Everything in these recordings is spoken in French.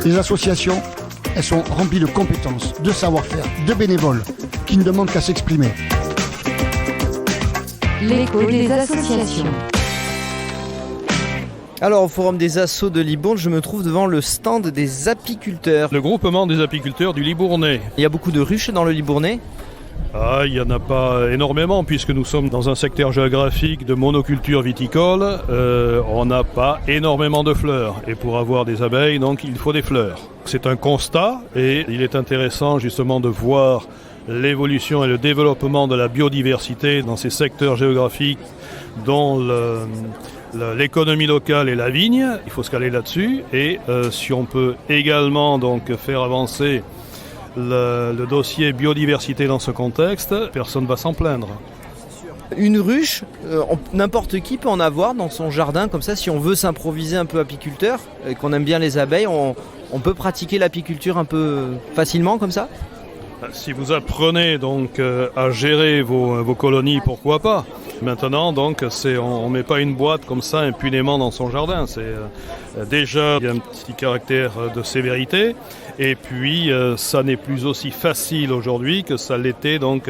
Les associations, elles sont remplies de compétences, de savoir-faire, de bénévoles, qui ne demandent qu'à s'exprimer. L'écho des associations. Alors au Forum des Assos de Libourne, je me trouve devant le stand des apiculteurs. Le groupement des apiculteurs du Libournais. Il y a beaucoup de ruches dans le Libournais. Ah, il n'y en a pas énormément puisque nous sommes dans un secteur géographique de monoculture viticole. On n'a pas énormément de fleurs et pour avoir des abeilles, donc il faut des fleurs. C'est un constat et il est intéressant justement de voir l'évolution et le développement de la biodiversité dans ces secteurs géographiques dont l'économie locale et la vigne. Il faut se caler là-dessus et si on peut également donc faire avancer le dossier biodiversité dans ce contexte, personne ne va s'en plaindre. Une ruche, n'importe qui peut en avoir dans son jardin, comme ça si on veut s'improviser un peu apiculteur et qu'on aime bien les abeilles, on peut pratiquer l'apiculture un peu facilement comme ça. Si vous apprenez donc à gérer vos colonies, pourquoi pas. Maintenant, donc, on ne met pas une boîte comme ça impunément dans son jardin. Déjà, il y a un petit caractère de sévérité. Et puis, ça n'est plus aussi facile aujourd'hui que ça l'était donc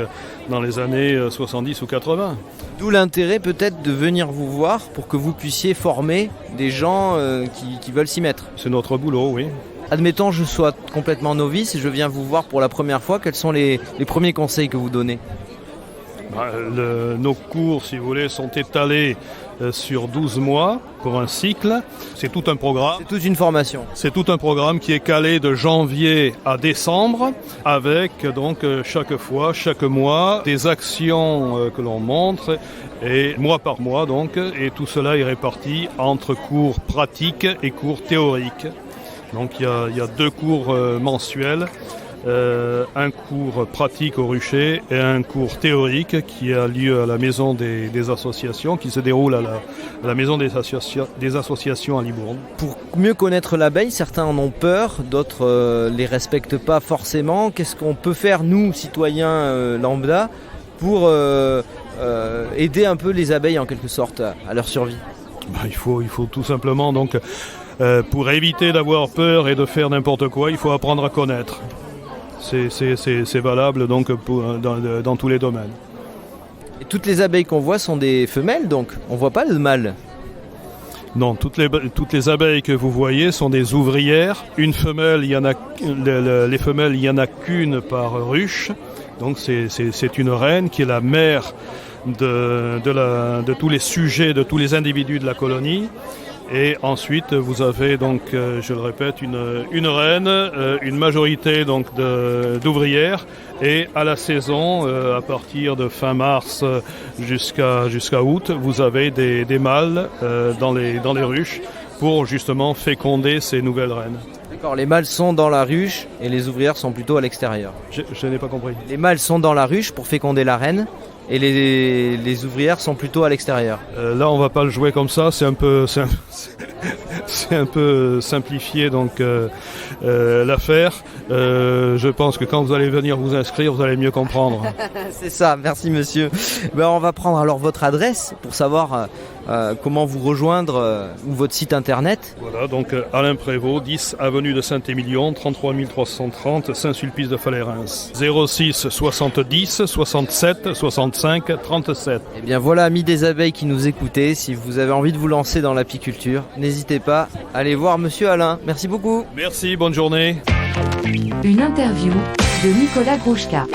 dans les années 70 ou 80. D'où l'intérêt peut-être de venir vous voir pour que vous puissiez former des gens qui veulent s'y mettre. C'est notre boulot, oui. Admettons, je sois complètement novice et je viens vous voir pour la première fois. Quels sont les premiers conseils que vous donnez ? Nos cours, si vous voulez, sont étalés sur 12 mois pour un cycle. C'est tout un programme. C'est toute une formation. C'est tout un programme qui est calé de janvier à décembre avec donc chaque fois, chaque mois, des actions que l'on montre et mois par mois donc. Et tout cela est réparti entre cours pratiques et cours théoriques. Donc il y a 2 cours mensuels. Un cours pratique au rucher et un cours théorique qui a lieu à la maison des associations, qui se déroule à la maison des associations à Libourne. Pour mieux connaître l'abeille, certains en ont peur, d'autres les respectent pas forcément. Qu'est-ce qu'on peut faire, nous, citoyens lambda, pour aider un peu les abeilles en quelque sorte à leur survie ? Il faut tout simplement, donc, pour éviter d'avoir peur et de faire n'importe quoi, il faut apprendre à connaître. C'est valable donc dans tous les domaines. Et toutes les abeilles qu'on voit sont des femelles, donc on ne voit pas de mâles. Non, toutes les abeilles que vous voyez sont des ouvrières. Une femelle, les femelles, il n'y en a qu'une par ruche. Donc c'est une reine qui est la mère de tous les sujets, de tous les individus de la colonie. Et ensuite, vous avez donc, je le répète, une reine, une majorité donc d'ouvrières. Et à la saison, à partir de fin mars jusqu'à août, vous avez des mâles dans les ruches pour justement féconder ces nouvelles reines. D'accord, les mâles sont dans la ruche et les ouvrières sont plutôt à l'extérieur. Je n'ai pas compris. Les mâles sont dans la ruche pour féconder la reine. Et les ouvrières sont plutôt à l'extérieur. Là, on va pas le jouer comme ça. C'est un peu simplifié donc l'affaire. Je pense que quand vous allez venir vous inscrire, vous allez mieux comprendre. C'est ça. Merci monsieur. On va prendre alors votre adresse pour savoir comment vous rejoindre ou votre site internet. Voilà, donc Alain Prévost, 10 avenue de Saint-Émilion, 33 330 Saint-Sulpice de Falais-Reims. 06 70 67 65 37. Eh bien voilà, amis des abeilles qui nous écoutez, si vous avez envie de vous lancer dans l'apiculture, n'hésitez pas à aller voir monsieur Alain. Merci beaucoup. Merci, bonne journée. Une interview de Nicolas Grouchka.